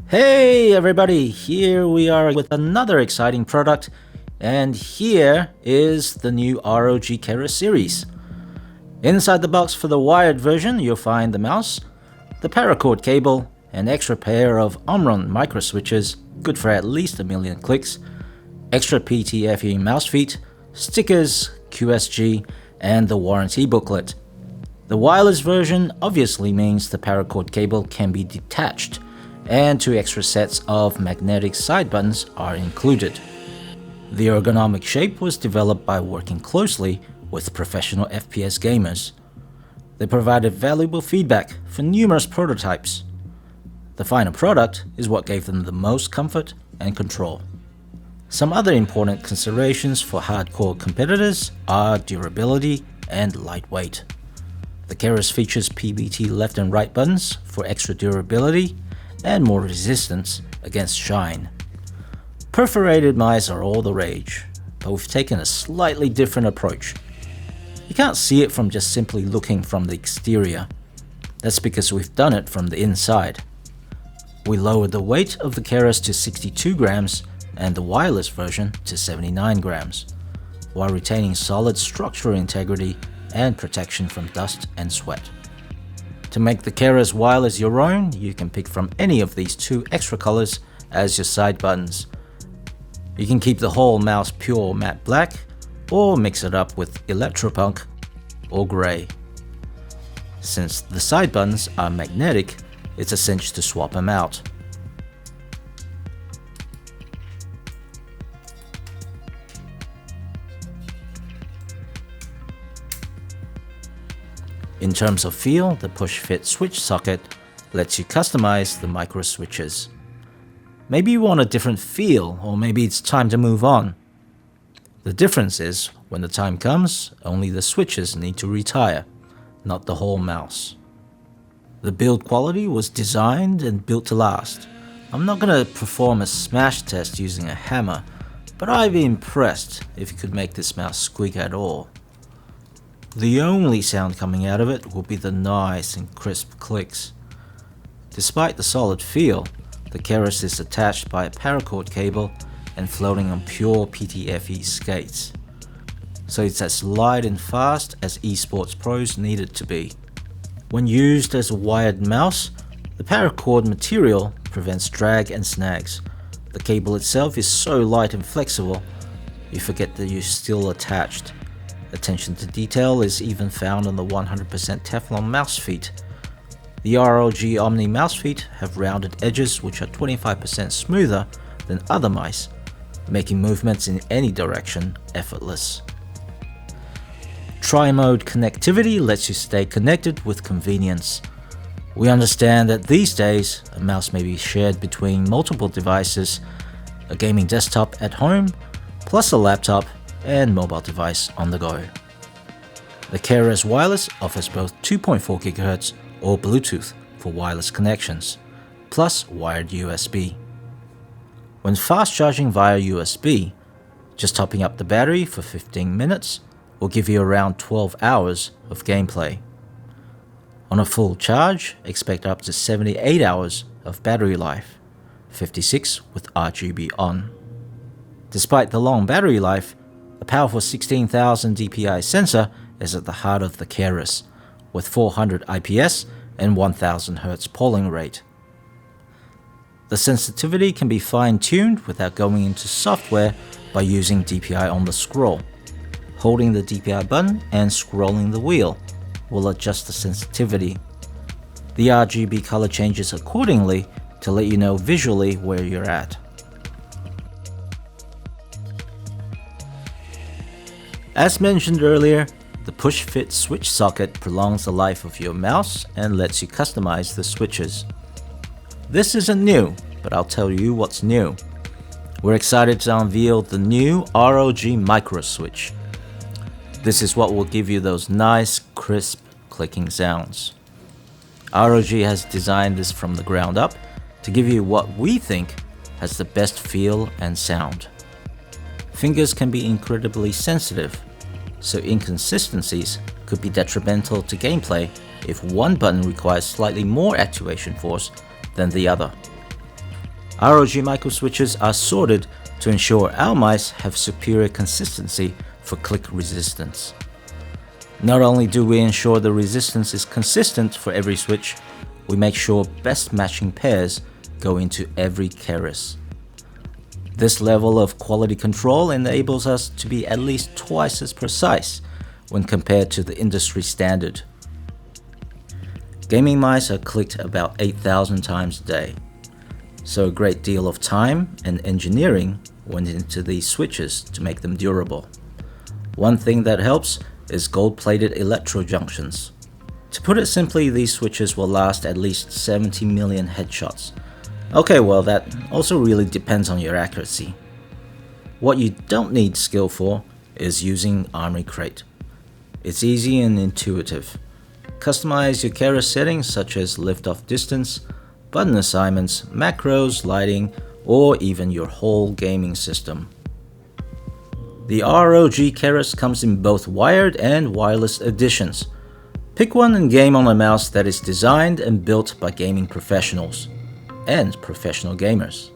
Hey everybody, here we are with another exciting product, and here is the new ROG Keris series. Inside the box for the wired version, you'll find the mouse, the paracord cable, an extra pair of Omron micro switches, good for at least 1 million clicks, extra PTFE mouse feet, stickers, QSG, and the warranty booklet. The wireless version obviously means the paracord cable can be detached, and 2 extra sets of magnetic side buttons are included. The ergonomic shape was developed by working closely with professional FPS gamers. They provided valuable feedback for numerous prototypes. The final product is what gave them the most comfort and control. Some other important considerations for hardcore competitors are durability and lightweight. The Keris features PBT left and right buttons for extra durability and more resistance against shine. Perforated mice are all the rage, but we've taken a slightly different approach. You can't see it from just simply looking from the exterior. That's because we've done it from the inside. We lowered the weight of the Keris to 62 grams and the wireless version to 79 grams, while retaining solid structural integrity and protection from dust and sweat. To make the Keris wireless your own, you can pick from any of these 2 extra colors as your side buttons. You can keep the whole mouse pure matte black, or mix it up with electropunk or grey. Since the side buttons are magnetic, it's essential to swap them out. In terms of feel, the push-fit switch socket lets you customize the micro switches. Maybe you want a different feel, or maybe it's time to move on. The difference is, when the time comes, only the switches need to retire, not the whole mouse. The build quality was designed and built to last. I'm not going to perform a smash test using a hammer, but I'd be impressed if you could make this mouse squeak at all. The only sound coming out of it will be the nice and crisp clicks. Despite the solid feel, the Keris is attached by a paracord cable and floating on pure PTFE skates, so it's as light and fast as esports pros need it to be. When used as a wired mouse, the paracord material prevents drag and snags. The cable itself is so light and flexible, you forget that you're still attached. Attention to detail is even found on the 100% Teflon mouse feet. The ROG Omni mouse feet have rounded edges which are 25% smoother than other mice, making movements in any direction effortless. Tri-mode connectivity lets you stay connected with convenience. We understand that these days, a mouse may be shared between multiple devices, a gaming desktop at home, plus a laptop and mobile device on the go. The Keris Wireless offers both 2.4 GHz or Bluetooth for wireless connections, plus wired USB. When fast charging via USB, just topping up the battery for 15 minutes will give you around 12 hours of gameplay. On a full charge, expect up to 78 hours of battery life, 56 with RGB on. Despite the long battery life, a powerful 16,000 dpi sensor is at the heart of the Keris, with 400 IPS and 1000 Hz polling rate. The sensitivity can be fine-tuned without going into software by using DPI on the scroll. Holding the DPI button and scrolling the wheel will adjust the sensitivity. The RGB color changes accordingly to let you know visually where you're at. As mentioned earlier, the push-fit switch socket prolongs the life of your mouse and lets you customize the switches. This isn't new, but I'll tell you what's new. We're excited to unveil the new ROG Micro Switch. This is what will give you those nice, crisp, clicking sounds. ROG has designed this from the ground up to give you what we think has the best feel and sound. Fingers can be incredibly sensitive, so inconsistencies could be detrimental to gameplay if one button requires slightly more actuation force than the other. ROG micro switches are sorted to ensure our mice have superior consistency for click resistance. Not only do we ensure the resistance is consistent for every switch, we make sure best matching pairs go into every Keris. This level of quality control enables us to be at least twice as precise when compared to the industry standard. Gaming mice are clicked about 8,000 times a day, so a great deal of time and engineering went into these switches to make them durable. One thing that helps is gold-plated electro junctions. To put it simply, these switches will last at least 70 million headshots. Okay, well, that also really depends on your accuracy. What you don't need skill for is using Armory Crate. It's easy and intuitive. Customize your Keris settings such as liftoff distance, button assignments, macros, lighting, or even your whole gaming system. The ROG Keris comes in both wired and wireless editions. Pick one and game on a mouse that is designed and built by gaming professionals and professional gamers.